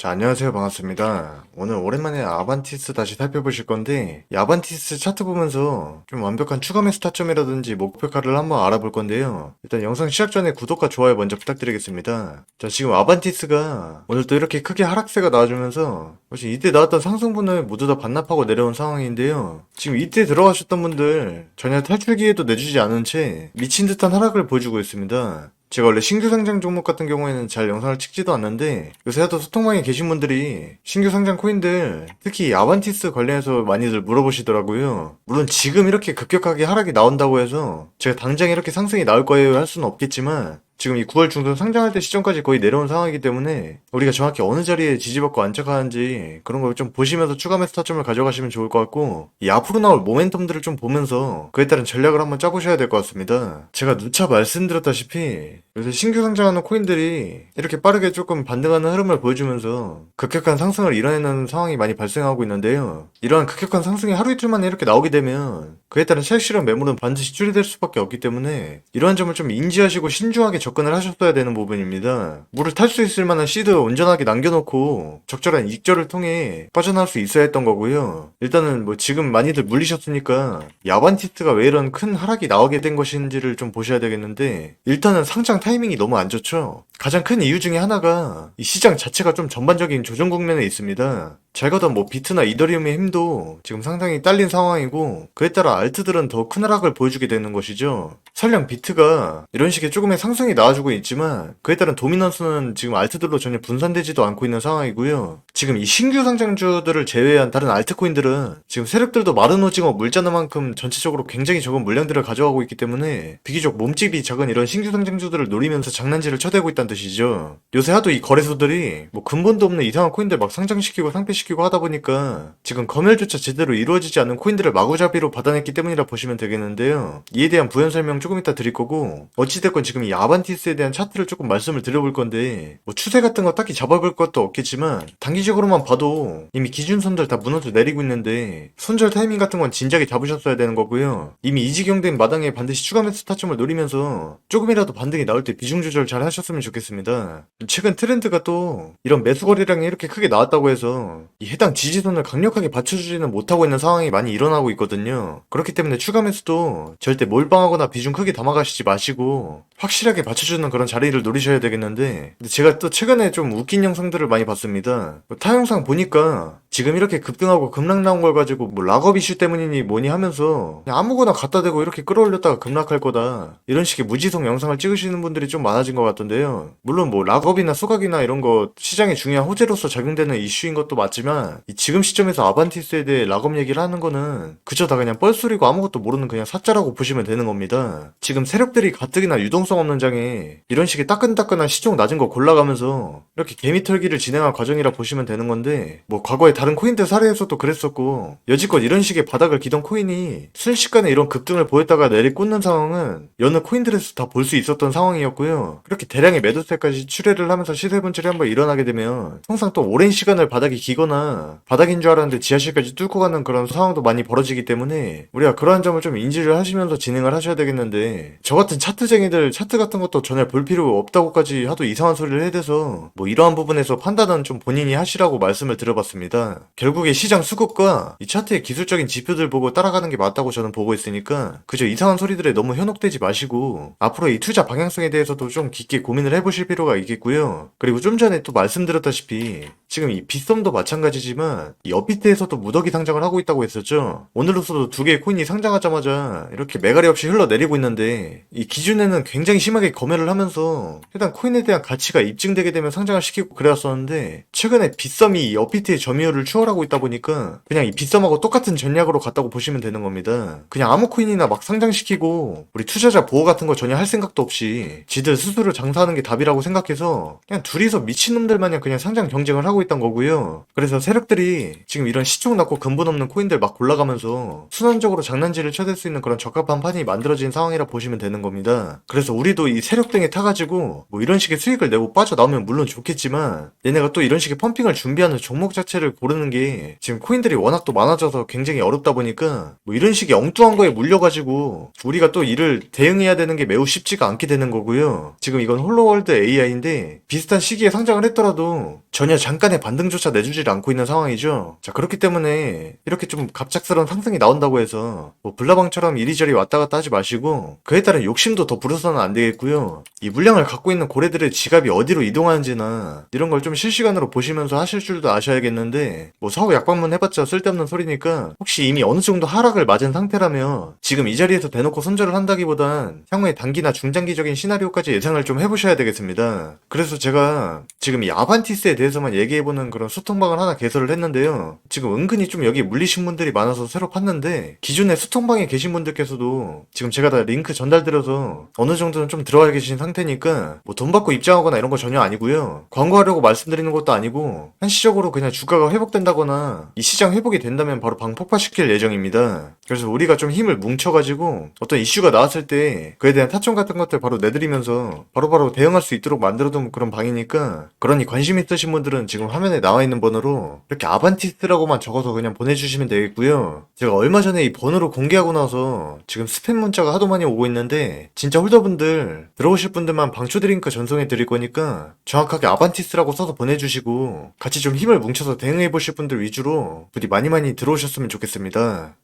자, 안녕하세요. 반갑습니다. 오늘 오랜만에 아반티스 다시 살펴보실 건데, 이 아반티스 차트 보면서 좀 완벽한 추가매 스타점이라든지 목표가를 한번 알아볼 건데요. 일단 영상 시작 전에 구독과 좋아요 먼저 부탁드리겠습니다. 자, 지금 아반티스가 오늘 또 이렇게 크게 하락세가 나와주면서, 혹시 이때 나왔던 상승분을 모두 다 반납하고 내려온 상황인데요. 지금 이때 들어가셨던 분들, 전혀 탈출 기회도 내주지 않은 채 미친 듯한 하락을 보여주고 있습니다. 제가 원래 신규 상장 종목 같은 경우에는 잘 영상을 찍지도 않는데 요새 하도 소통방에 계신 분들이 신규 상장 코인들 특히 아반티스 관련해서 많이들 물어보시더라고요. 물론 지금 이렇게 급격하게 하락이 나온다고 해서 제가 당장 이렇게 상승이 나올 거예요 할 수는 없겠지만 지금 이 9월 중순 상장할 때 시점까지 거의 내려온 상황이기 때문에 우리가 정확히 어느 자리에 지지받고 안착하는지 그런 걸 좀 보시면서 추가 매수 타점을 가져가시면 좋을 것 같고 이 앞으로 나올 모멘텀들을 좀 보면서 그에 따른 전략을 한번 짜보셔야 될 것 같습니다. 제가 누차 말씀드렸다시피 요새 신규 상장하는 코인들이 이렇게 빠르게 조금 반등하는 흐름을 보여주면서 급격한 상승을 이뤄내는 상황이 많이 발생하고 있는데요. 이러한 급격한 상승이 하루 이틀 만에 이렇게 나오게 되면 그에 따른 실시간 매물은 반드시 출리될 수밖에 없기 때문에 이러한 점을 좀 인지하시고 신중하게 접근을 하셨어야 되는 부분입니다. 물을 탈 수 있을 만한 시드 온전하게 남겨놓고 적절한 익절을 통해 빠져나올 수 있어야 했던 거고요. 일단은 뭐 지금 많이들 물리셨으니까 야반티스가 왜 이런 큰 하락이 나오게 된 것인지를 좀 보셔야 되겠는데 일단은 상장 타이밍이 너무 안 좋죠. 가장 큰 이유 중에 하나가 이 시장 자체가 좀 전반적인 조정 국면에 있습니다. 잘 가던 뭐 비트나 이더리움의 힘도 지금 상당히 딸린 상황이고 그에 따라 알트들은 더 큰 하락을 보여주게 되는 것이죠. 설령 비트가 이런 식의 조금의 상승이 나와주고 있지만 그에 따른 도미넌스는 지금 알트들로 전혀 분산되지도 않고 있는 상황이고요. 지금 이 신규 상장주들을 제외한 다른 알트코인들은 지금 세력들도 마른 오징어 물자는만큼 전체적으로 굉장히 적은 물량들을 가져가고 있기 때문에 비교적 몸집이 작은 이런 신규 상장주들을 노리면서 장난질을 쳐대고 있다는 뜻이죠. 요새 하도 이 거래소들이 뭐 근본도 없는 이상한 코인들 막 상장시키고 상폐시키고 하다 보니까 지금 검열조차 제대로 이루어지지 않은 코인들을 마구잡이로 받아냈기 때문이라 보시면 되겠는데요. 이에 대한 부연 설명 조금 이따 드릴 거고 어찌됐건 지금 이 아반티스에 대한 차트를 조금 말씀을 드려볼 건데 뭐 추세 같은 거 딱히 잡아볼 것도 없겠지만 단기적으로만 봐도 이미 기준선들 다 무너져 내리고 있는데 손절 타이밍 같은 건 진작에 잡으셨어야 되는 거고요. 이미 이 지경된 마당에 반드시 추가 매수 타점을 노리면서 조금이라도 반등이 나올 때 비중 조절 잘 하셨으면 좋겠습니다. 최근 트렌드가 또 이런 매수 거래량이 이렇게 크게 나왔다고 해서 이 해당 지지선을 강력하게 받쳐주지는 못하고 있는 상황이 많이 일어나고 있거든요. 그렇기 때문에 추가 매수도 절대 몰빵하거나 비중 크게 담아가시지 마시고 확실하게 받쳐주는 그런 자리를 노리셔야 되겠는데 근데 제가 또 최근에 좀 웃긴 영상들을 많이 봤습니다. 타 영상 보니까 지금 이렇게 급등하고 급락 나온 걸 가지고 뭐 락업 이슈 때문이니 뭐니 하면서 그냥 아무거나 갖다 대고 이렇게 끌어올렸다가 급락할 거다 이런 식의 무지성 영상을 찍으시는 분들이 좀 많아진 것 같던데요. 물론 뭐 락업이나 소각이나 이런 거 시장에 중요한 호재로서 작용되는 이슈인 것도 맞지만 이 지금 시점에서 아반티스에 대해 락업 얘기를 하는 거는 그저 다 그냥 뻘소리고 아무것도 모르는 그냥 사짜라고 보시면 되는 겁니다. 지금 세력들이 가뜩이나 유동성 없는 장에 이런 식의 따끈따끈한 시총 낮은 거 골라가면서 이렇게 개미털기를 진행한 과정이라 보시면 되는 건데 뭐 과거에 다른 코인들 사례에서도 그랬었고 여지껏 이런 식의 바닥을 기던 코인이 순식간에 이런 급등을 보였다가 내리꽂는 상황은 여느 코인들에서 다 볼 수 있었던 상황이었고요. 그렇게 대량의 매도세까지 출회를 하면서 시세 분출이 한번 일어나게 되면 항상 또 오랜 시간을 바닥이 기거나 바닥인 줄 알았는데 지하실까지 뚫고 가는 그런 상황도 많이 벌어지기 때문에 우리가 그러한 점을 좀 인지를 하시면서 진행을 하셔야 되겠는데 저 같은 차트쟁이들 차트 같은 것도 전혀 볼 필요 없다고까지 하도 이상한 소리를 해대서 뭐 이러한 부분에서 판단은 좀 본인이 하시라고 말씀을 드려봤습니다. 결국에 시장 수급과 이 차트의 기술적인 지표들 보고 따라가는 게 맞다고 저는 보고 있으니까 그저 이상한 소리들에 너무 현혹되지 마시고 앞으로 이 투자 방향성에 대해서도 좀 깊게 고민을 해보실 필요가 있겠고요. 그리고 좀 전에 또 말씀드렸다시피 지금 이 빗썸도 마찬가지지만 이 업비트에서도 무더기 상장을 하고 있다고 했었죠. 오늘로서도 두 개의 코인이 상장하자마자 이렇게 매가리 없이 흘러내리고 있는데 이 기준에는 굉장히 심하게 검열을 하면서 해당 코인에 대한 가치가 입증되게 되면 상장을 시키고 그래왔었는데 최근에 빗썸이 이 업비트의 점유율을 추월하고 있다 보니까 그냥 이 빗썸하고 똑같은 전략으로 갔다고 보시면 되는 겁니다. 그냥 아무 코인이나 막 상장시키고 우리 투자자 보호 같은 거 전혀 할 생각도 없이 지들 스스로 장사하는 게 답이라고 생각해서 그냥 둘이서 미친놈들 마냥 그냥 상장 경쟁을 하고 있던 거고요. 그래서 세력들이 지금 이런 시총 낮고 근본 없는 코인들 막 골라가면서 순환적으로 장난질을 쳐댈 수 있는 그런 적합한 판이 만들어진 상황이라 보시면 되는 겁니다. 그래서 우리도 이 세력 등에 타가지고 뭐 이런 식의 수익을 내고 빠져나오면 물론 좋겠지만 얘네가 또 이런 식의 펌핑을 준비하는 종목 자체를 고르지 모르는 게 지금 코인들이 워낙 또 많아져서 굉장히 어렵다 보니까 뭐 이런 식의 엉뚱한 거에 물려가지고 우리가 또 이를 대응해야 되는 게 매우 쉽지가 않게 되는 거고요. 지금 이건 홀로월드 AI인데 비슷한 시기에 상장을 했더라도 전혀 잠깐의 반등조차 내주질 않고 있는 상황이죠. 자, 그렇기 때문에 이렇게 좀 갑작스러운 상승이 나온다고 해서 뭐 블라방처럼 이리저리 왔다 갔다 하지 마시고 그에 따른 욕심도 더 부려서는 안 되겠고요. 이 물량을 갖고 있는 고래들의 지갑이 어디로 이동하는지나 이런 걸 좀 실시간으로 보시면서 하실 줄도 아셔야겠는데 뭐 사후 약방문 해봤자 쓸데없는 소리니까 혹시 이미 어느 정도 하락을 맞은 상태라면 지금 이 자리에서 대놓고 손절을 한다기보단 향후에 단기나 중장기적인 시나리오까지 예상을 좀 해보셔야 되겠습니다. 그래서 제가 지금 이 아반티스에 대해서만 얘기해보는 그런 소통방을 하나 개설을 했는데요. 지금 은근히 좀 여기 물리신 분들이 많아서 새로 팠는데 기존에 소통방에 계신 분들께서도 지금 제가 다 링크 전달드려서 어느 정도는 좀 들어와 계신 상태니까 뭐 돈 받고 입장하거나 이런 거 전혀 아니고요. 광고하려고 말씀드리는 것도 아니고 한시적으로 그냥 주가가 회복된다거나 이 시장 회복이 된다면 바로 방 폭파시킬 예정입니다. 그래서 우리가 좀 힘을 뭉쳐가지고 어떤 이슈가 나왔을 때 그에 대한 타점 같은 것들 바로 내드리면서 바로바로 대응할 수 있도록 만들어둔 그런 방이니까 그러니 관심 있으신 분들은 지금 화면에 나와 있는 번호로 이렇게 아반티스라고만 적어서 그냥 보내주시면 되겠고요. 제가 얼마 전에 이 번호를 공개하고 나서 지금 스팸 문자가 하도 많이 오고 있는데 진짜 홀더분들 들어오실 분들만 방초 드링크 전송해 드릴 거니까 정확하게 아반티스라고 써서 보내주시고 같이 좀 힘을 뭉쳐서 대응해 보실 분들 위주로 부디 많이 들어오셨으면 좋겠습니다.